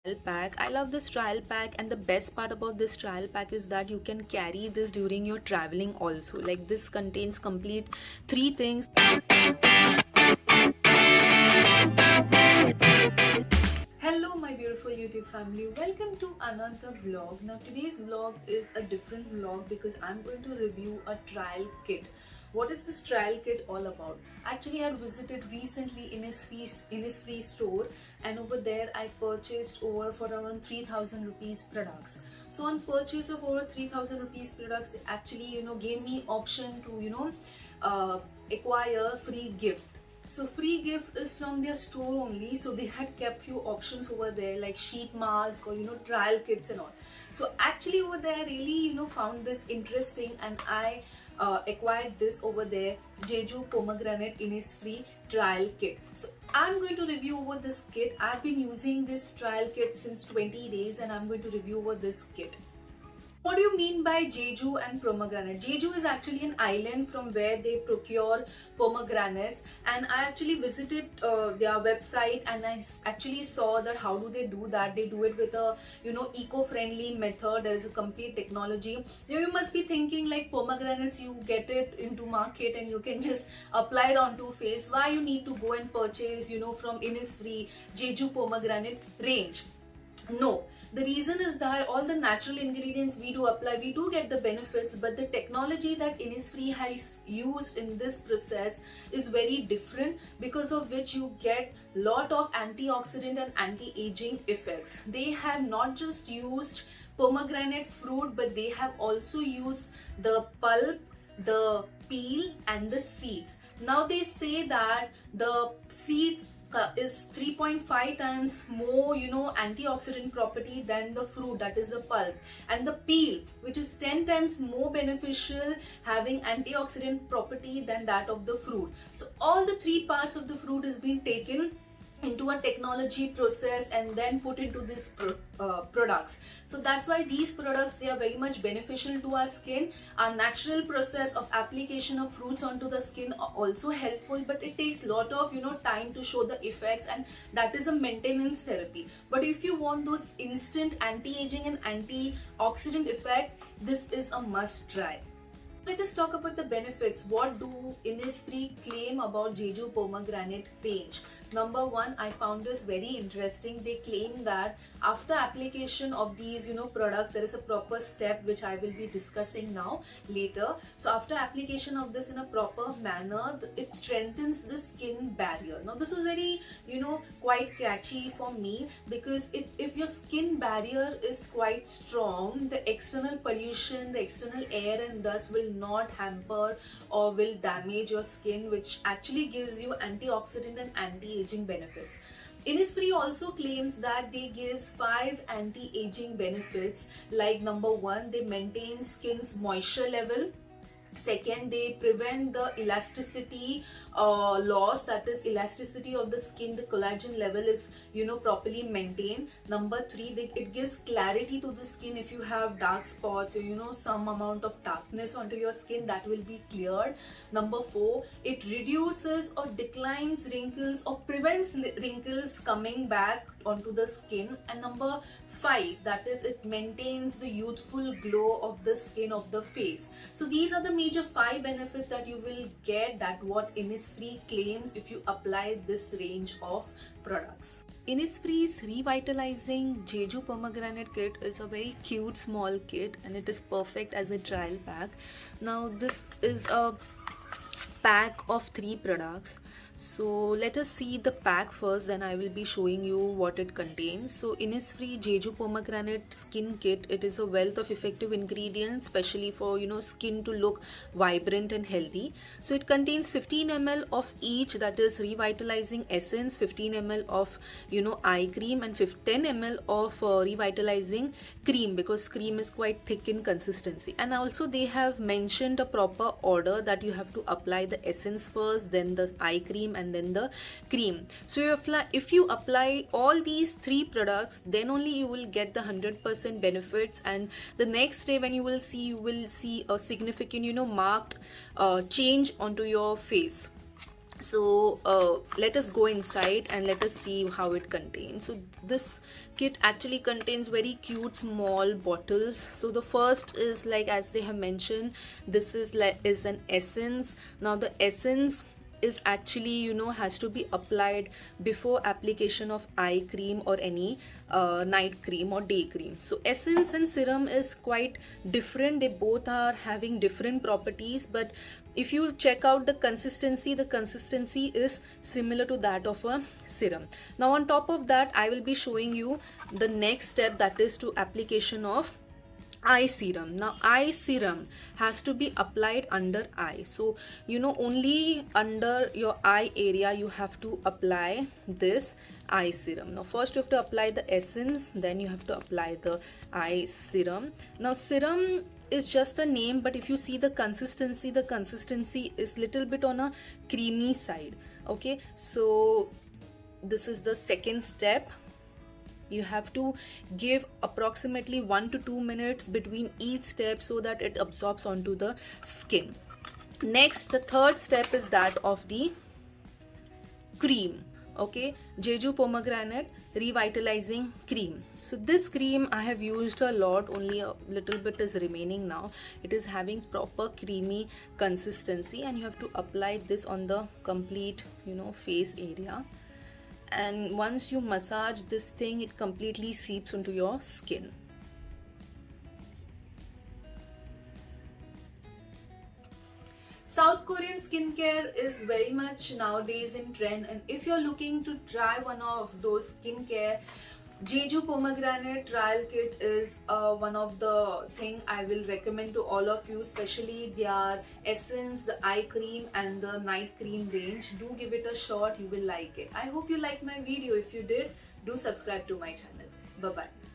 trial pack. I love this trial pack, and the best part about this trial pack is that you can carry this during your traveling also. Like, this contains complete three things. Hello my beautiful YouTube family, welcome to another vlog. Now today's vlog is a different vlog because I'm going to review a trial kit. What is this trial kit all about? Actually, I had visited recently Innisfree store, and over there I purchased over for around 3000 rupees products. So on purchase of over 3000 rupees products, it actually gave me option to acquire free gift. So free gift is from their store only, so they had kept few options over there like sheet mask or trial kits and all. So actually over there I really found this interesting, and I acquired this over there, Jeju Pomegranate Innisfree trial kit. So I'm going to review over this kit. I've been using this trial kit since 20 days and I'm going to review over this kit. What do you mean by Jeju and pomegranate? Jeju is actually an island from where they procure pomegranates, and I actually visited their website and I actually saw that how do they do that. They do it with a eco-friendly method. There is a complete technology. You must be thinking like pomegranates, you get it into market and you can just apply it onto face. Why you need to go and purchase from Innisfree Jeju pomegranate range? No, the reason is that all the natural ingredients we do apply, we do get the benefits, but the technology that Innisfree has used in this process is very different, because of which you get lot of antioxidant and anti-aging effects. They have not just used pomegranate fruit, but they have also used the pulp, the peel and the seeds. Now they say that the seeds is 3.5 times more antioxidant property than the fruit, that is the pulp, and the peel, which is 10 times more beneficial, having antioxidant property than that of the fruit. So all the three parts of the fruit is being taken into a technology process and then put into these products. So that's why these products, they are very much beneficial to our skin. Our natural process of application of fruits onto the skin are also helpful, but it takes lot of time to show the effects, and that is a maintenance therapy. But if you want those instant anti-aging and antioxidant effect, this is a must try. Let us talk about the benefits. What do Innisfree claim about Jeju pomegranate range? Number one, I found this very interesting. They claim that after application of these products, there is a proper step which I will be discussing now later. So after application of this in a proper manner, it strengthens the skin barrier. Now this was very quite catchy for me, because if your skin barrier is quite strong, the external pollution, the external air and dust will not hamper or will damage your skin, which actually gives you antioxidant and anti-aging benefits. Innisfree also claims that they gives 5 anti-aging benefits, like number one, they maintain skin's moisture level. Second, they prevent the elasticity loss, that is elasticity of the skin, the collagen level is properly maintained. Number three, it gives clarity to the skin. If you have dark spots or some amount of darkness onto your skin, that will be cleared. Number four, it reduces or declines wrinkles or prevents wrinkles coming back onto the skin. And number five, that is, it maintains the youthful glow of the skin of the face. So these are the major 5 benefits that you will get, that what Innisfree claims if you apply this range of products. Innisfree's revitalizing Jeju pomegranate kit is a very cute small kit, and it is perfect as a trial pack. Now this is a pack of 3 products. So let us see the pack first, then I will be showing you what it contains. So Innisfree Jeju Pomegranate Skin Kit, it is a wealth of effective ingredients, especially for skin to look vibrant and healthy. So it contains 15 ml of each, that is revitalizing essence, 15 ml of eye cream, and 10 ml of revitalizing cream, because cream is quite thick in consistency. And also they have mentioned a proper order, that you have to apply the essence first, then the eye cream, and then the cream. So if you apply all these 3 products, then only you will get the 100% benefits, and the next day when you will see a significant marked change onto your face. So let us go inside and let us see how it contains. So this kit actually contains very cute small bottles. So the first is, like as they have mentioned, this is an essence. Now the essence is actually, you know, has to be applied before application of eye cream or any night cream or day cream. So essence and serum is quite different. They both are having different properties, but if you check out the consistency is similar to that of a serum. Now on top of that, I will be showing you the next step, that is to application of eye serum. Now eye serum has to be applied under eye, so you know, only under your eye area you have to apply this eye serum. Now first you have to apply the essence, then you have to apply the eye serum. Now serum is just a name, but if you see the consistency is little bit on a creamy side. Okay, so this is the second step. You have to give approximately 1 to 2 minutes between each step so that it absorbs onto the skin. Next, the third step is that of the cream. Okay, Jeju pomegranate revitalizing cream. So this cream I have used a lot, only a little bit is remaining now. It is having proper creamy consistency, and you have to apply this on the complete, you know, face area. And once you massage this thing, it completely seeps into your skin. South Korean skincare is very much nowadays in trend, and if you're looking to try one of those skincare, Jeju pomegranate trial kit is one of the thing I will recommend to all of you, especially their essence, the eye cream and the night cream range. Do give it a shot, you will like it. I hope you liked my video. If you did, do subscribe to my channel. Bye bye.